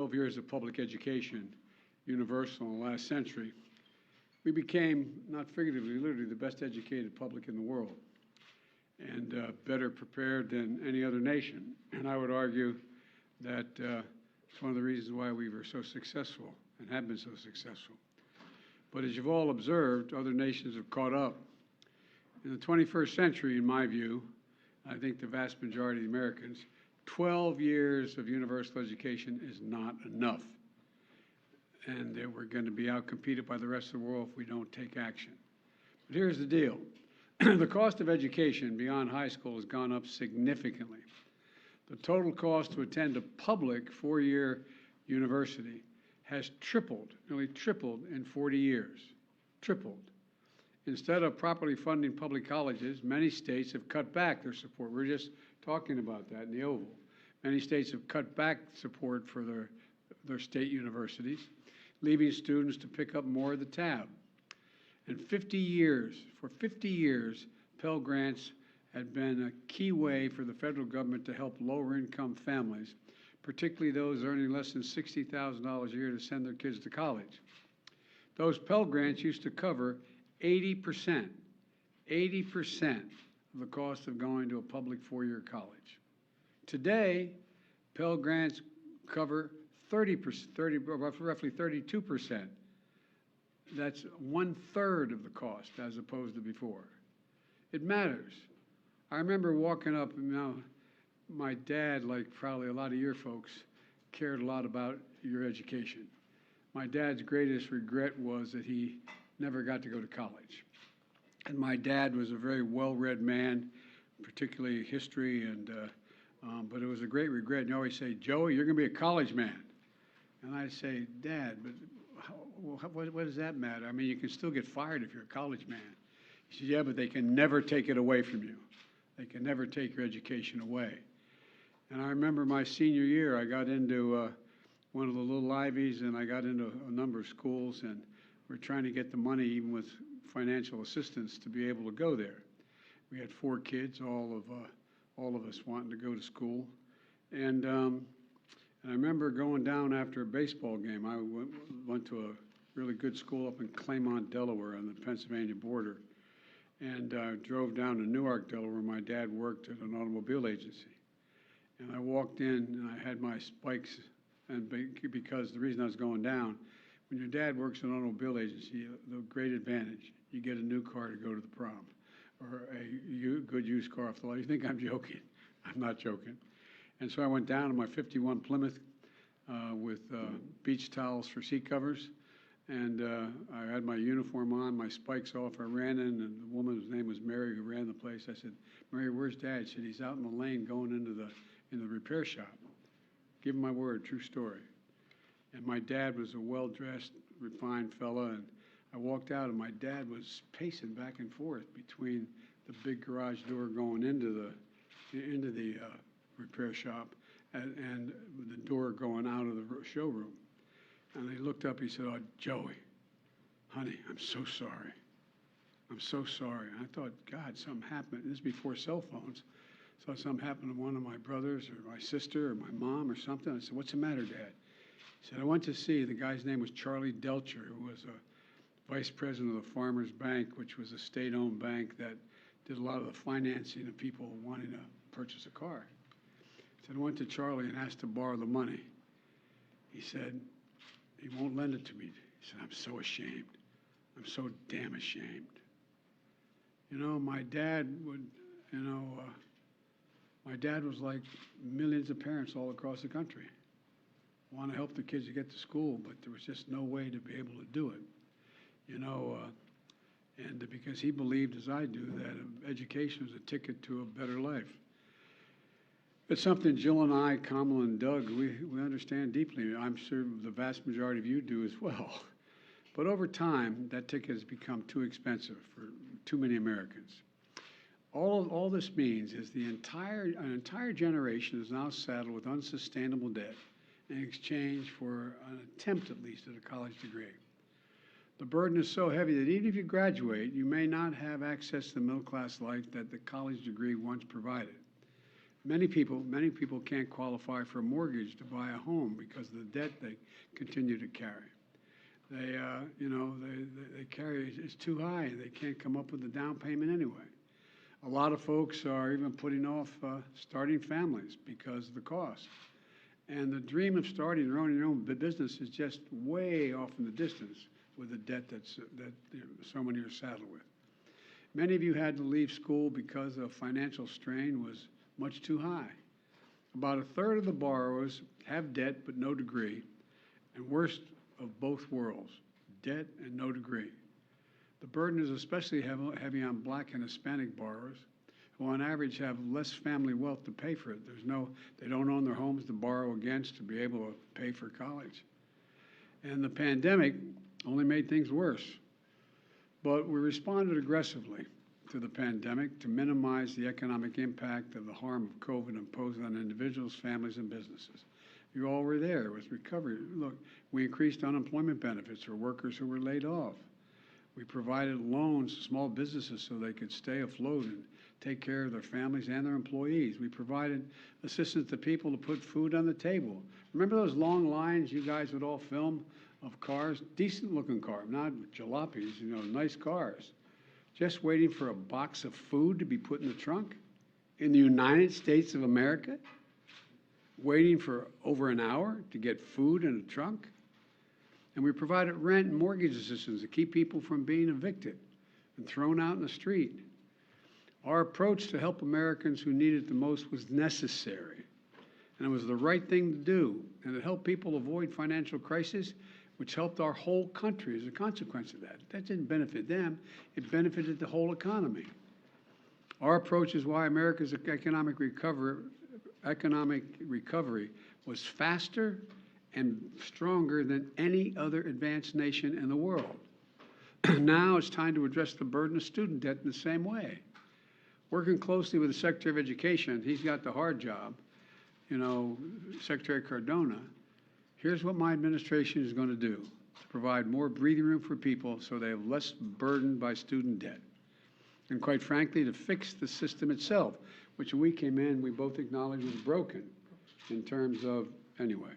12 years of public education, universal in the last century, we became, not figuratively, literally, the best educated public in the world, and better prepared than any other nation. And I would argue that it's one of the reasons why we were so successful and have been so successful. But as you've all observed, other nations have caught up. In the 21st century, in my view, I think the vast majority of the Americans, 12 years of universal education is not enough. And that we're going to be outcompeted by the rest of the world if we don't take action. But here's the deal. The cost of education beyond high school has gone up significantly. The total cost to attend a public four-year university has tripled, nearly tripled in 40 years. Tripled. Instead of properly funding public colleges, many states have cut back their support. We're just talking about that in the Oval. Many states have cut back support for their state universities, leaving students to pick up more of the tab. And for 50 years, Pell Grants had been a key way for the federal government to help lower-income families, particularly those earning less than $60,000 a year, to send their kids to college. Those Pell Grants used to cover 80% of the cost of going to a public four-year college. Today, Pell Grants cover roughly 32%. That's 1/3 of the cost as opposed to before. It matters. I remember walking up, my dad, like probably a lot of your folks, cared a lot about your education. My dad's greatest regret was that he never got to go to college. And my dad was a very well-read man, particularly history, and but it was a great regret. And you always say, Joey, you're going to be a college man. And I say, Dad, but what does that matter? I mean, you can still get fired if you're a college man. He said, yeah, but they can never take it away from you. They can never take your education away. And I remember my senior year, I got into one of the little Ivies, and I got into a number of schools, and we're trying to get the money, even with financial assistance, to be able to go there. We had 4 kids, all of us wanting to go to school. And I remember going down after a baseball game. I went to a really good school up in Claymont, Delaware, on the Pennsylvania border, and drove down to Newark, Delaware, where my dad worked at an automobile agency. And I walked in, and I had my spikes, and because the reason I was going down, when your dad works in an automobile agency, the great advantage, you get a new car to go to the prom, or a good used car off the lot. You think I'm joking? I'm not joking. And so I went down in my 51 Plymouth with beach towels for seat covers, and I had my uniform on, my spikes off. I ran in, and the woman's name was Mary, who ran the place. I said, Mary, where's Dad? She said, he's out in the lane going into the repair shop. Give him my word, true story. And my dad was a well-dressed, refined fella, and I walked out, and my dad was pacing back and forth between the big garage door going into the repair shop and the door going out of the showroom. And he looked up, he said, oh, Joey, honey, I'm so sorry. I'm so sorry. And I thought, God, something happened. This is before cell phones. So something happened to one of my brothers or my sister or my mom or something. I said, what's the matter, Dad? He said, I went to see, the guy's name was Charlie Delcher, who was a vice president of the Farmers Bank, which was a state-owned bank that did a lot of the financing of people wanting to purchase a car. He said, I went to Charlie and asked to borrow the money. He said, he won't lend it to me. He said, I'm so ashamed. I'm so damn ashamed. You know, my dad would, my dad was like millions of parents all across the country. Want to help the kids to get to school, but there was just no way to be able to do it. And because he believed, as I do, that education was a ticket to a better life. It's something Jill and I, Kamala and Doug, we understand deeply. I'm sure the vast majority of you do as well. But over time, that ticket has become too expensive for too many Americans. All this means is an entire generation is now saddled with unsustainable debt in exchange for an attempt, at least, at a college degree. The burden is so heavy that even if you graduate, you may not have access to the middle-class life that the college degree once provided. Many people can't qualify for a mortgage to buy a home because of the debt they continue to carry. They, they carry, it's too high. They can't come up with the down payment anyway. A lot of folks are even putting off starting families because of the cost. And the dream of starting your own business is just way off in the distance with the debt that so many are saddled with. Many of you had to leave school because of financial strain was much too high. About a third of the borrowers have debt but no degree, and worst of both worlds, debt and no degree. The burden is especially heavy on Black and Hispanic borrowers, who on average have less family wealth to pay for it. They don't own their homes to borrow against to be able to pay for college. And the pandemic only made things worse. But we responded aggressively to the pandemic to minimize the economic impact of the harm of COVID imposed on individuals, families, and businesses. You all were there with recovery. Look, we increased unemployment benefits for workers who were laid off. We provided loans to small businesses so they could stay afloat and take care of their families and their employees. We provided assistance to people to put food on the table. Remember those long lines you guys would all film of cars? Decent looking cars, not jalopies, nice cars. Just waiting for a box of food to be put in the trunk in the United States of America? Waiting for over an hour to get food in a trunk? And we provided rent and mortgage assistance to keep people from being evicted and thrown out in the street. Our approach to help Americans who need it the most was necessary, and it was the right thing to do, and it helped people avoid financial crisis, which helped our whole country as a consequence of that. That didn't benefit them, it benefited the whole economy. Our approach is why America's economic recovery was faster and stronger than any other advanced nation in the world. Now it's time to address the burden of student debt in the same way. Working closely with the Secretary of Education, he's got the hard job, Secretary Cardona. Here's what my administration is going to do to provide more breathing room for people so they have less burdened by student debt. And quite frankly, to fix the system itself, which when we came in, we both acknowledged was broken in terms of, anyway.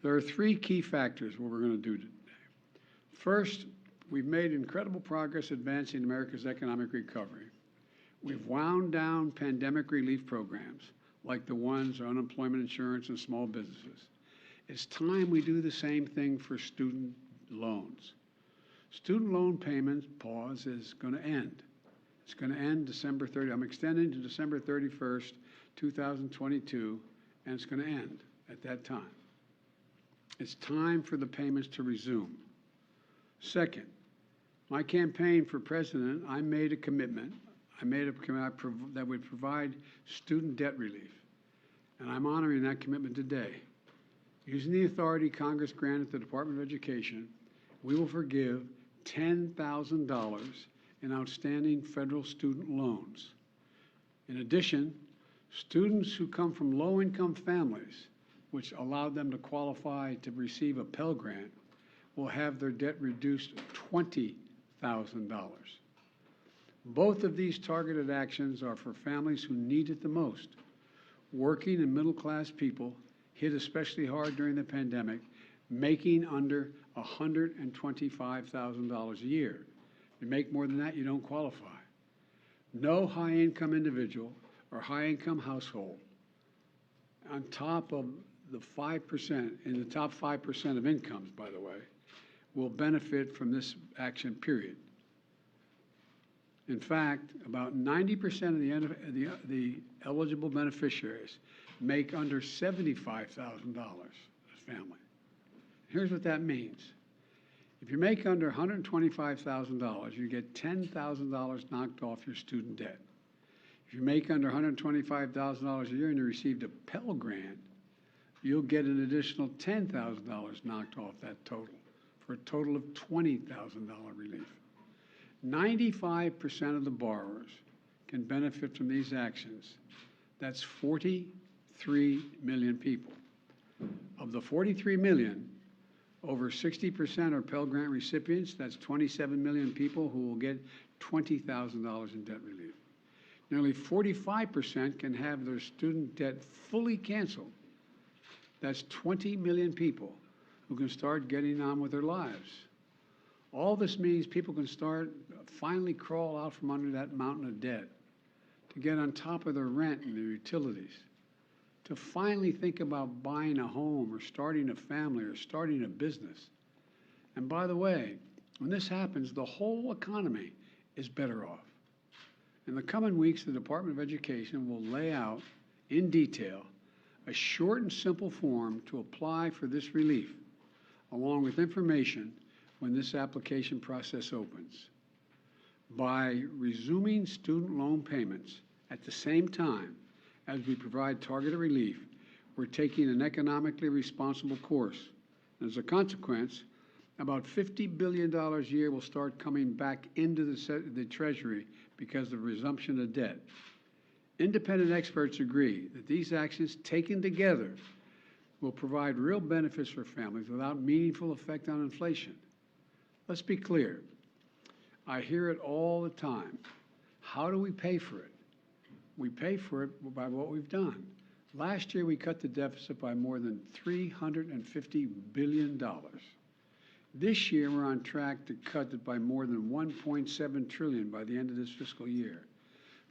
There are three key factors what we're going to do today. First, we've made incredible progress advancing America's economic recovery. We've wound down pandemic relief programs like the ones on unemployment insurance and small businesses. It's time we do the same thing for student loans. Student loan payments pause is going to end. It's going to end December 30. I'm extending to December 31st, 2022, and it's going to end at that time. It's time for the payments to resume. Second, my campaign for president, I made a commitment. That would provide student debt relief, and I'm honoring that commitment today. Using the authority Congress granted the Department of Education, we will forgive $10,000 in outstanding federal student loans. In addition, students who come from low-income families, which allowed them to qualify to receive a Pell Grant, will have their debt reduced $20,000. Both of these targeted actions are for families who need it the most. Working and middle-class people hit especially hard during the pandemic, making under $125,000 a year. If you make more than that, you don't qualify. No high-income individual or high-income household on top of the 5%, in the top 5% of incomes, by the way, will benefit from this action, period. In fact, about 90% of the eligible beneficiaries make under $75,000 as family. Here's what that means. If you make under $125,000, you get $10,000 knocked off your student debt. If you make under $125,000 a year and you received a Pell Grant, you'll get an additional $10,000 knocked off that total, for a total of $20,000 relief. 95% of the borrowers can benefit from these actions. That's 43 million people. Of the 43 million, over 60% are Pell Grant recipients. That's 27 million people who will get $20,000 in debt relief. Nearly 45% can have their student debt fully canceled. That's 20 million people who can start getting on with their lives. All this means people can finally crawl out from under that mountain of debt, to get on top of their rent and their utilities, to finally think about buying a home or starting a family or starting a business. And by the way, when this happens, the whole economy is better off. In the coming weeks, the Department of Education will lay out in detail a short and simple form to apply for this relief, along with information when this application process opens. By resuming student loan payments at the same time as we provide targeted relief, we're taking an economically responsible course. As a consequence, about $50 billion a year will start coming back into the Treasury because of resumption of debt. Independent experts agree that these actions taken together will provide real benefits for families without meaningful effect on inflation. Let's be clear. I hear it all the time. How do we pay for it? We pay for it by what we've done. Last year, we cut the deficit by more than $350 billion. This year, we're on track to cut it by more than $1.7 trillion by the end of this fiscal year,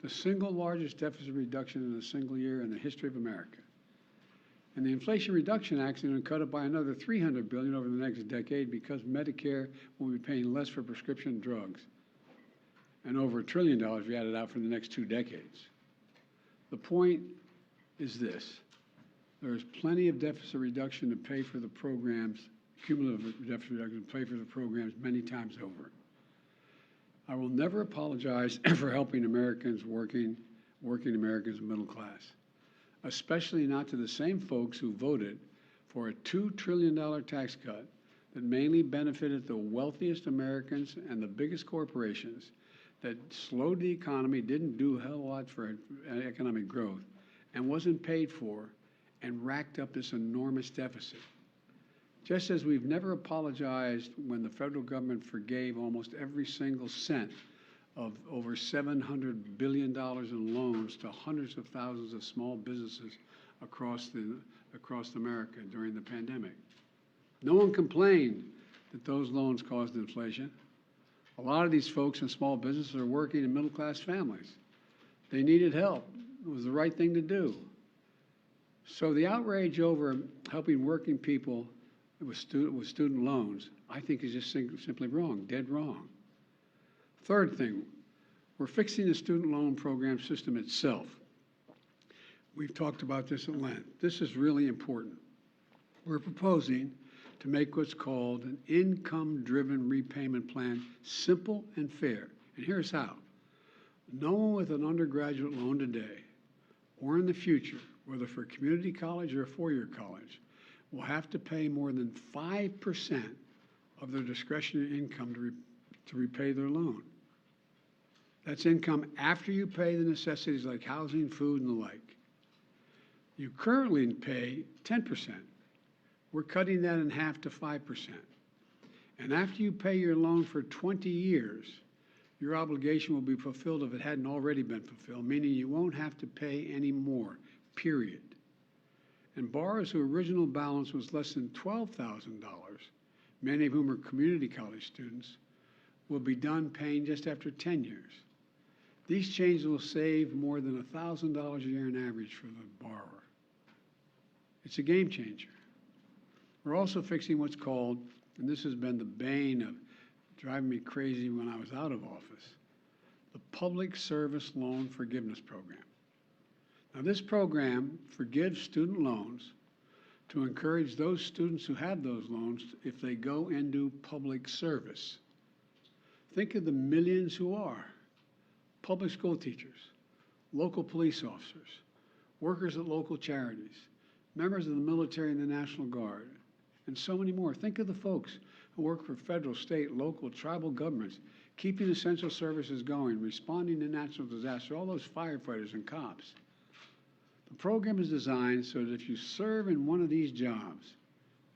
the single largest deficit reduction in a single year in the history of America. And the Inflation Reduction Act is going to cut it by another $300 billion over the next decade because Medicare will be paying less for prescription drugs, and over $1 trillion if you add it out for the next 2 decades. The point is this: there is plenty of deficit reduction to pay for the programs, cumulative deficit reduction to pay for the programs many times over. I will never apologize for helping Americans, working Americans, middle class, especially not to the same folks who voted for a $2 trillion tax cut that mainly benefited the wealthiest Americans and the biggest corporations, that slowed the economy, didn't do a hell of a lot for economic growth, and wasn't paid for, and racked up this enormous deficit. Just as we've never apologized when the federal government forgave almost every single cent of over $700 billion in loans to hundreds of thousands of small businesses across America during the pandemic. No one complained that those loans caused inflation. A lot of these folks in small businesses are working in middle-class families. They needed help. It was the right thing to do. So the outrage over helping working people with student loans, I think, is just simply wrong, dead wrong. Third thing, we're fixing the student loan program system itself. We've talked about this at length. This is really important. We're proposing to make what's called an income-driven repayment plan simple and fair. And here's how. No one with an undergraduate loan today or in the future, whether for community college or a four-year college, will have to pay more than 5% of their discretionary income to repay their loan. That's income after you pay the necessities like housing, food, and the like. You currently pay 10%. We're cutting that in half to 5%. And after you pay your loan for 20 years, your obligation will be fulfilled if it hadn't already been fulfilled, meaning you won't have to pay any more, period. And borrowers whose original balance was less than $12,000, many of whom are community college students, will be done paying just after 10 years. These changes will save more than $1,000 a year on average for the borrower. It's a game changer. We're also fixing what's called, and this has been the bane of driving me crazy when I was out of office, the Public Service Loan Forgiveness Program. Now, this program forgives student loans to encourage those students who have those loans if they go into public service. Think of the millions who are public school teachers, local police officers, workers at local charities, members of the military and the National Guard, and so many more. Think of the folks who work for federal, state, local, tribal governments, keeping essential services going, responding to natural disaster, all those firefighters and cops. The program is designed so that if you serve in one of these jobs,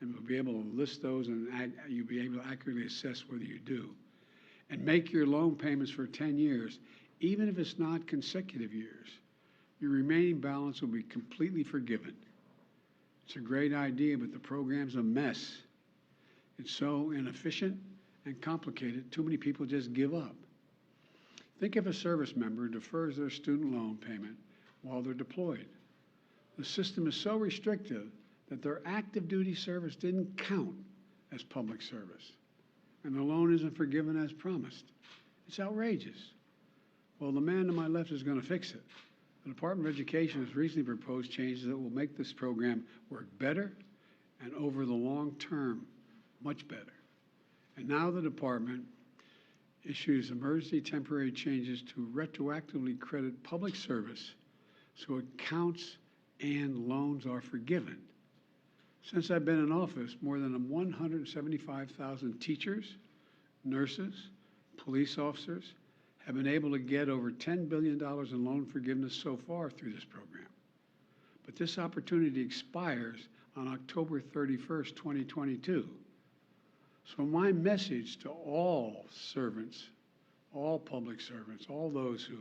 and we'll be able to list those and you'll be able to accurately assess whether you do, and make your loan payments for 10 years, even if it's not consecutive years, your remaining balance will be completely forgiven. It's a great idea, but the program's a mess. It's so inefficient and complicated, too many people just give up. Think if a service member defers their student loan payment while they're deployed. The system is so restrictive that their active duty service didn't count as public service, and the loan isn't forgiven as promised. It's outrageous. Well, the man to my left is going to fix it. The Department of Education has recently proposed changes that will make this program work better and over the long term, much better. And now the department issues emergency temporary changes to retroactively credit public service so it counts and loans are forgiven. Since I've been in office, more than 175,000 teachers, nurses, police officers have been able to get over $10 billion in loan forgiveness so far through this program. But this opportunity expires on October 31st, 2022. So my message to all servants, all public servants, all those who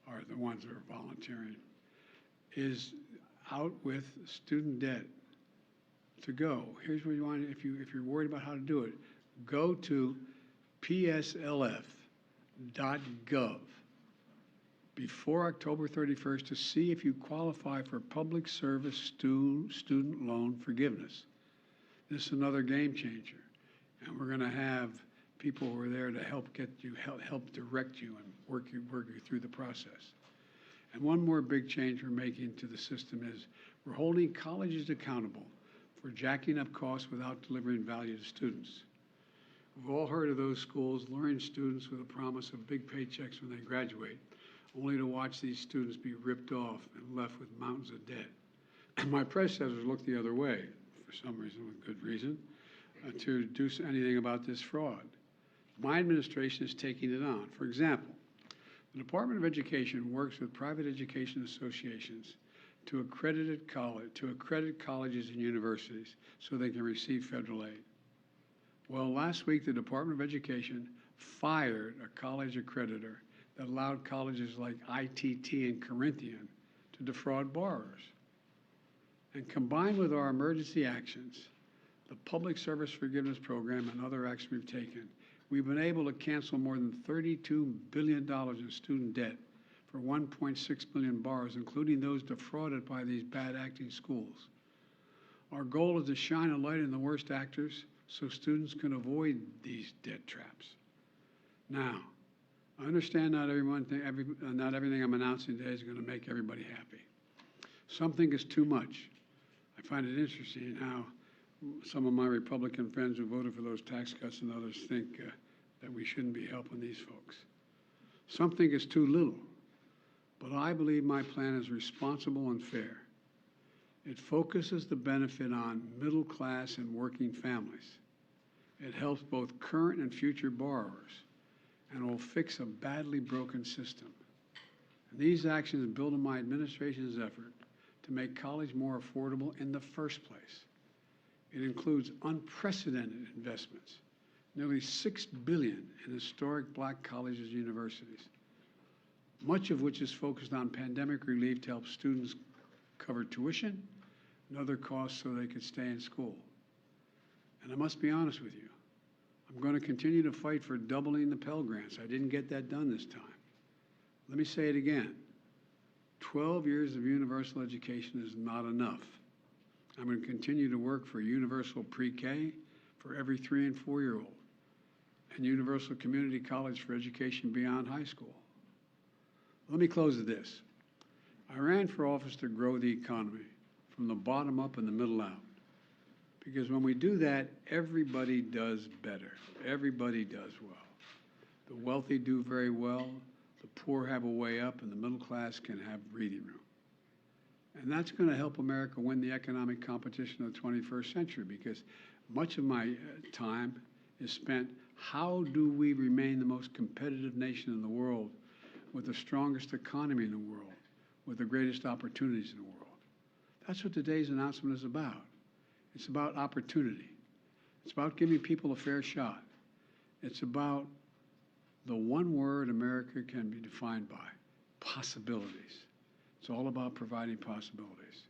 are the ones that are volunteering, is out with student debt to go. Here's what you want, if you're worried about how to do it, go to pslf.gov before October 31st to see if you qualify for public service student loan forgiveness. This is another game changer. And we're going to have people who are there to help get you, help direct you and work you through the process. And one more big change we're making to the system is we're holding colleges accountable for jacking up costs without delivering value to students. We've all heard of those schools luring students with a promise of big paychecks when they graduate, only to watch these students be ripped off and left with mountains of debt. And my predecessors looked the other way, for some reason, with good reason, to do anything about this fraud. My administration is taking it on. For example, the Department of Education works with private education associations to accredit colleges and universities so they can receive federal aid. Well, last week the Department of Education fired a college accreditor that allowed colleges like ITT and Corinthian to defraud borrowers. And combined with our emergency actions, the Public Service Forgiveness Program and other actions we've taken, we've been able to cancel more than $32 billion in student debt for 1.6 million borrowers, including those defrauded by these bad acting schools. Our goal is to shine a light on the worst actors so students can avoid these debt traps. Now, I understand not everything I'm announcing today is going to make everybody happy. Something is too much. I find it interesting how some of my Republican friends who voted for those tax cuts and others think that we shouldn't be helping these folks. Something is too little, but I believe my plan is responsible and fair. It focuses the benefit on middle class and working families. It helps both current and future borrowers, and will fix a badly broken system. And these actions build on my administration's effort to make college more affordable in the first place. It includes unprecedented investments, nearly $6 billion in historic black colleges and universities, much of which is focused on pandemic relief to help students cover tuition and other costs so they could stay in school. And I must be honest with you, I'm going to continue to fight for doubling the Pell Grants. I didn't get that done this time. Let me say it again. 12 years of universal education is not enough. I'm going to continue to work for universal pre-K for every 3- and 4-year-old, and universal community college for education beyond high school. Let me close with this. I ran for office to grow the economy from the bottom up and the middle out. Because when we do that, everybody does better. Everybody does well. The wealthy do very well, the poor have a way up, and the middle class can have breathing room. And that's going to help America win the economic competition of the 21st century, because much of my time is spent, how do we remain the most competitive nation in the world with the strongest economy in the world, with the greatest opportunities in the world? That's what today's announcement is about. It's about opportunity. It's about giving people a fair shot. It's about the one word America can be defined by: possibilities. It's all about providing possibilities.